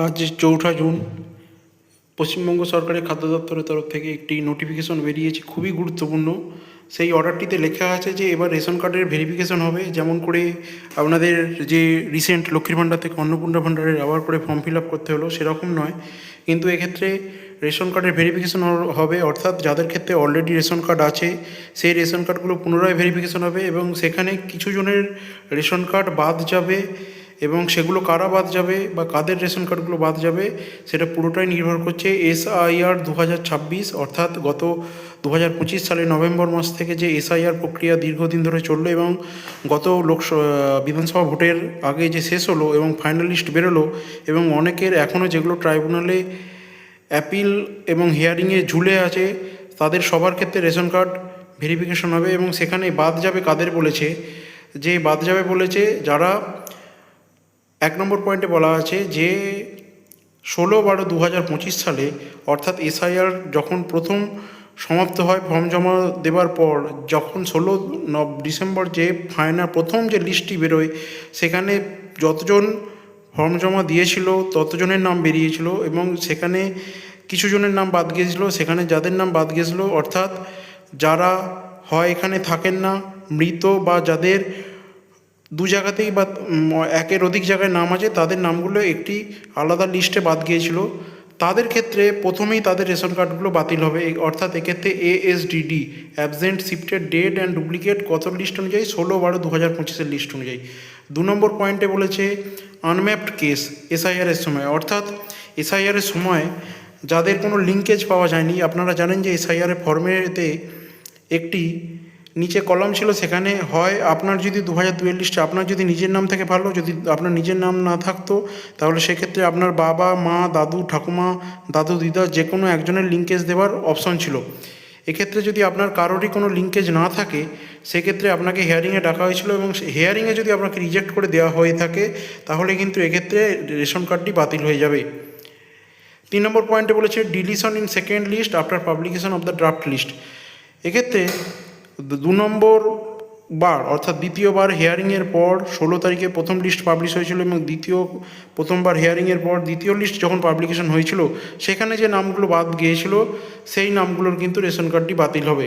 আজ ৪ঠা জুন পশ্চিমবঙ্গ সরকারের খাদ্য দপ্তরের তরফ থেকে একটি নোটিফিকেশন বেরিয়েছে, খুবই গুরুত্বপূর্ণ। সেই অর্ডারটিতে লেখা আছে যে এবার রেশন কার্ডের ভেরিফিকেশন হবে, যেমন করে আপনাদের যে রিসেন্ট লক্ষ্মীর ভাণ্ডার থেকে অন্নপূর্ণা ভাণ্ডারের আবার করে ফর্ম ফিল আপ করতে হলো, সেরকম নয়। কিন্তু এক্ষেত্রে রেশন কার্ডের ভেরিফিকেশন হবে, অর্থাৎ যাদের ক্ষেত্রে অলরেডি রেশন কার্ড আছে সেই রেশন কার্ডগুলো পুনরায় ভেরিফিকেশন হবে এবং সেখানে কিছু জনের রেশন কার্ড বাদ যাবে এবং সেগুলো কারা বাদ যাবে বা কাদের রেশন কার্ডগুলো বাদ যাবে সেটা পুরোটাই নির্ভর করছে SIR 2026, অর্থাৎ গত 2025 সালের নভেম্বর মাস থেকে যে SIR প্রক্রিয়া দীর্ঘদিন ধরে চললো এবং গত বিধানসভা ভোটের আগে যে শেষ হলো এবং ফাইনাল লিস্ট বেরোলো এবং অনেকের এখনও যেগুলো ট্রাইব্যুনালে অ্যাপিল এবং হিয়ারিংয়ে ঝুলে আছে তাদের সবার ক্ষেত্রে রেশন কার্ড ভেরিফিকেশন হবে এবং সেখানে বাদ যাবে কাদের বলেছে, যে বাদ যাবে বলেছে যারা 1 নম্বর পয়েন্টে বলা আছে যে 16/12/2025 সালে অর্থাৎ SIR যখন প্রথম সমাপ্ত হয় ফর্ম জমা দেওয়ার পর, যখন 16 ডিসেম্বর যে ফাইনাল প্রথম যে লিস্টটি বেরোয় সেখানে যতজন ফর্ম জমা দিয়েছিল ততজনের নাম বেরিয়েছিল এবং সেখানে কিছু জনের নাম বাদ গিয়েছিল। সেখানে যাদের নাম বাদ গিয়েছিল অর্থাৎ যারা হয় এখানে থাকেন না, মৃত, বা যাদের দু জায়গাতেই বা একের অধিক জায়গায় নাম আছে, তাদের নামগুলো একটি আলাদা লিস্টে বাদ গিয়েছিল, তাদের ক্ষেত্রে প্রথমেই তাদের রেশন কার্ডগুলো বাতিল হবে। অর্থাৎ এক্ষেত্রে ASDD absent shifted dead and duplicate কত লিস্ট অনুযায়ী 16/12/2025 লিস্ট অনুযায়ী। 2 নম্বর পয়েন্টে বলেছে আনম্যাপড কেস SIR-এর সময়, অর্থাৎ SIR-এর সময় যাদের কোনো লিঙ্কেজ পাওয়া যায়নি। আপনারা জানেন যে SIR-এর ফর্মেতে একটি নিচে কলাম ছিল, সেখানে হয় আপনার যদি 2002-এর লিস্টে আপনার যদি নিজের নাম থেকে ভালো, যদি আপনার নিজের নাম না থাকতো তাহলে সেক্ষেত্রে আপনার বাবা, মা, দাদু, ঠাকুমা, দাদু, দিদা যে কোনো একজনের লিঙ্কেজ দেওয়ার অপশন ছিল। এক্ষেত্রে যদি আপনার কারোরই কোনো লিঙ্কেজ না থাকে সেক্ষেত্রে আপনাকে হেয়ারিংয়ে ডাকা হয়েছিল এবং হেয়ারিংয়ে যদি আপনাকে রিজেক্ট করে দেওয়া হয়ে থাকে তাহলে কিন্তু এক্ষেত্রে রেশন কার্ডটি বাতিল হয়ে যাবে। 3 নম্বর পয়েন্টে বলেছে deletion in second list after publication of the draft list. এক্ষেত্রে 2 নম্বর বার অর্থাৎ দ্বিতীয়বার হেয়ারিংয়ের পর 16 তারিখে প্রথম লিস্ট পাবলিশ হয়েছিল এবং প্রথমবার হেয়ারিংয়ের পর দ্বিতীয় লিস্ট যখন পাবলিকেশন হয়েছিল সেখানে যে নামগুলো বাদ গিয়েছিল সেই নামগুলোর কিন্তু রেশন কার্ডটি বাতিল হবে।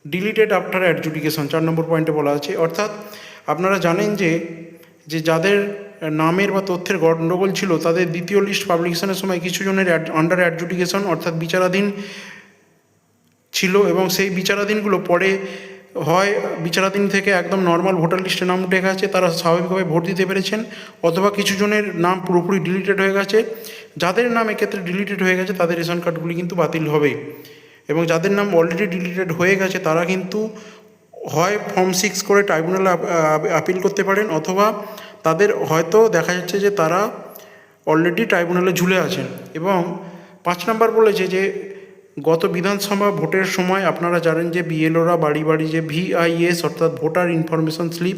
ডিলিটেড আফটার অ্যাডজুডিকেশন 4 নম্বর পয়েন্টে বলা আছে, অর্থাৎ আপনারা জানেন যে যাদের নামের বা তথ্যের গণ্ডগোল ছিল তাদের দ্বিতীয় লিস্ট পাবলিকেশনের সময় কিছু জনের আন্ডার অ্যাডজুডিকেশন অর্থাৎ বিচারাধীন ছিল এবং সেই বিচারাধীনগুলো পরে হয় বিচারাধীন থেকে একদম নর্মাল ভোটার লিস্টে নাম উঠে গেছে, তারা স্বাভাবিকভাবে ভোট দিতে পেরেছেন, অথবা কিছু জনের নাম পুরোপুরি ডিলিটেড হয়ে গেছে। যাদের নাম এক্ষেত্রে ডিলিটেড হয়ে গেছে তাদের রেশন কার্ডগুলি কিন্তু বাতিল হবে এবং যাদের নাম অলরেডি ডিলিটেড হয়ে গেছে তারা কিন্তু হয় ফর্ম 6 করে ট্রাইব্যুনালে আপিল করতে পারেন, অথবা তাদের হয়তো দেখা যাচ্ছে যে তারা অলরেডি ট্রাইব্যুনালে ঝুলে আছেন। এবং 5 নম্বর বলেছে যে গত বিধানসভা ভোটের সময় আপনারা জানেন যে BLOরা বাড়ি বাড়ি যে VIS অর্থাৎ ভোটার ইনফরমেশন স্লিপ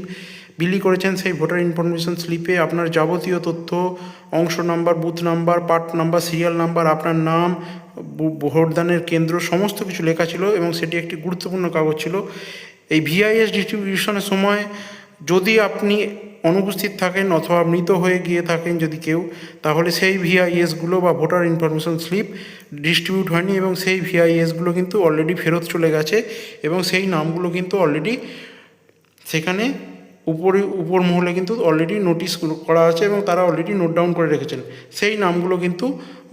বিলি করেছেন। সেই ভোটার ইনফরমেশন স্লিপে আপনার যাবতীয় তথ্য, অংশ number, booth number, part number, serial number, আপনার নাম, ভোটদানের কেন্দ্র সমস্ত কিছু লেখা ছিল এবং সেটি একটি গুরুত্বপূর্ণ কাগজ ছিল। এই VIS ডিস্ট্রিবিউশনের সময় যদি আপনি অনুপস্থিত থাকেন অথবা মৃত হয়ে গিয়ে থাকেন যদি কেউ, তাহলে সেই VISগুলো বা ভোটার ইনফরমেশন স্লিপ ডিস্ট্রিবিউট হয়নি এবং সেই VISগুলো কিন্তু অলরেডি ফেরত চলে গেছে এবং সেই নামগুলো কিন্তু অলরেডি সেখানে উপর মহলে কিন্তু অলরেডি নোটিশ করা আছে এবং তারা অলরেডি নোট ডাউন করে রেখেছেন। সেই নামগুলো কিন্তু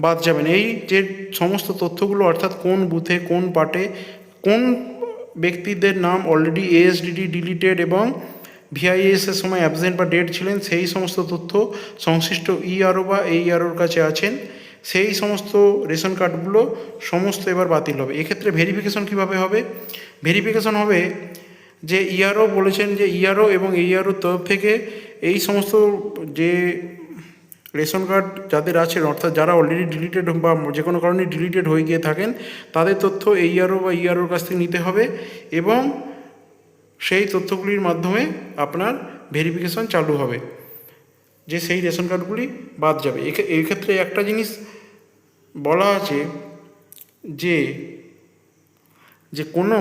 বাদ যাবেন। এই যে সমস্ত তথ্যগুলো অর্থাৎ কোন বুথে কোন পার্টে কোন ব্যক্তিদের নাম অলরেডি ASDD ডিলিটেড এবং VIS-এর সময় অ্যাবসেন্ট বা ডেড ছিলেন সেই সমস্ত তথ্য সংশ্লিষ্ট ERO বা AEROর কাছে আছেন, সেই সমস্ত রেশন কার্ডগুলো সমস্ত এবার বাতিল হবে। এক্ষেত্রে ভেরিফিকেশন কীভাবে হবে? ভেরিফিকেশন হবে যে ERO বলেছেন যে ERO এবং AEROর তরফ থেকে এই সমস্ত যে রেশন কার্ড যাদের আছেন অর্থাৎ যারা অলরেডি ডিলিটেড বা যে কোনো কারণে ডিলিটেড হয়ে গিয়ে থাকেন তাদের তথ্য AERO বা EROর কাছ থেকে নিতে হবে এবং সেই তথ্যগুলির মাধ্যমে আপনার ভেরিফিকেশন চালু হবে যে সেই রেশন কার্ডগুলি বাদ যাবে। এক্ষেত্রে একটা জিনিস বলা আছে যে কোনো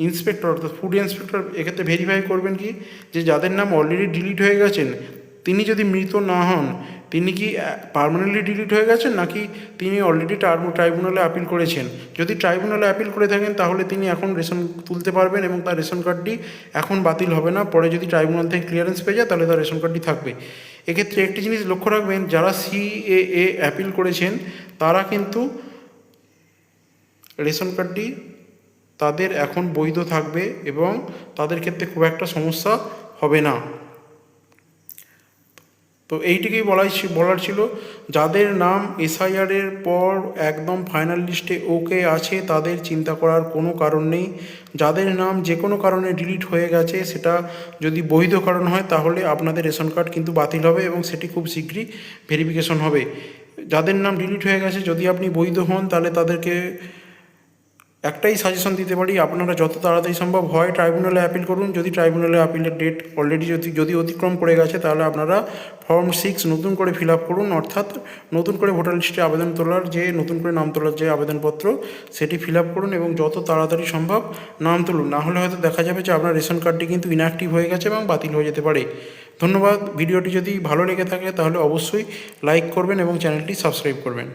ইন্সপেক্টর অর্থাৎ ফুড ইন্সপেক্টর এক্ষেত্রে ভেরিফাই করবেন কি যে যাদের নাম অলরেডি ডিলিট হয়ে গেছেন তিনি যদি মৃত না হন, তিনি কি পার্মানেন্টলি ডিলিট হয়ে গেছেন, নাকি তিনি অলরেডি ট্রাইব্যুনালে আপিল করেছেন? যদি ট্রাইব্যুনালে আপিল করে থাকেন তাহলে তিনি এখন রেশন তুলতে পারবেন এবং তার রেশন কার্ডটি এখন বাতিল হবে না। পরে যদি ট্রাইব্যুনাল থেকে ক্লিয়ারেন্স পেয়ে যায় তাহলে তার রেশন কার্ডটি থাকবে। এক্ষেত্রে একটি জিনিস লক্ষ্য রাখবেন, যারা সিএএ অ্যাপিল করেছেন তারা কিন্তু রেশন কার্ডটি তাদের এখন বৈধ থাকবে এবং তাদের ক্ষেত্রে খুব একটা সমস্যা হবে না। তো এইটিকেই বলার ছিল, যাদের নাম এসআইআরের পর একদম ফাইনাল লিস্টে ওকে আছে তাদের চিন্তা করার কোনো কারণ নেই। যাদের নাম যে কোনো কারণে ডিলিট হয়ে গেছে, সেটা যদি বৈধ কারণ হয় তাহলে আপনাদের রেশন কার্ড কিন্তু বাতিল হবে এবং সেটি খুব শীঘ্রই ভেরিফিকেশন হবে। যাদের নাম ডিলিট হয়ে গেছে, যদি আপনি বৈধ হন তাহলে তাদেরকে একটাই সাজেশন দিতে পারি, আপনারা যত তাড়াতাড়ি সম্ভব হয় ট্রাইব্যুনালে অ্যাপিল করুন। যদি ট্রাইব্যুনালে আপিলের ডেট অলরেডি যদি অতিক্রম করে গেছে তাহলে আপনারা ফর্ম 6 নতুন করে ফিল আপ করুন, অর্থাৎ নতুন করে ভোটার লিস্টে আবেদন তোলার যে নতুন করে নাম তোলার যে আবেদনপত্র সেটি ফিল আপ করুন এবং যত তাড়াতাড়ি সম্ভব নাম তুলুন। না হলে হয়তো দেখা যাবে যে আপনার রেশন কার্ডটি কিন্তু ইনঅ্যাক্টিভ হয়ে গেছে এবং বাতিল হয়ে যেতে পারে। ধন্যবাদ। ভিডিওটি যদি ভালো লেগে থাকে তাহলে অবশ্যই লাইক করবেন এবং চ্যানেলটি সাবস্ক্রাইব করবেন।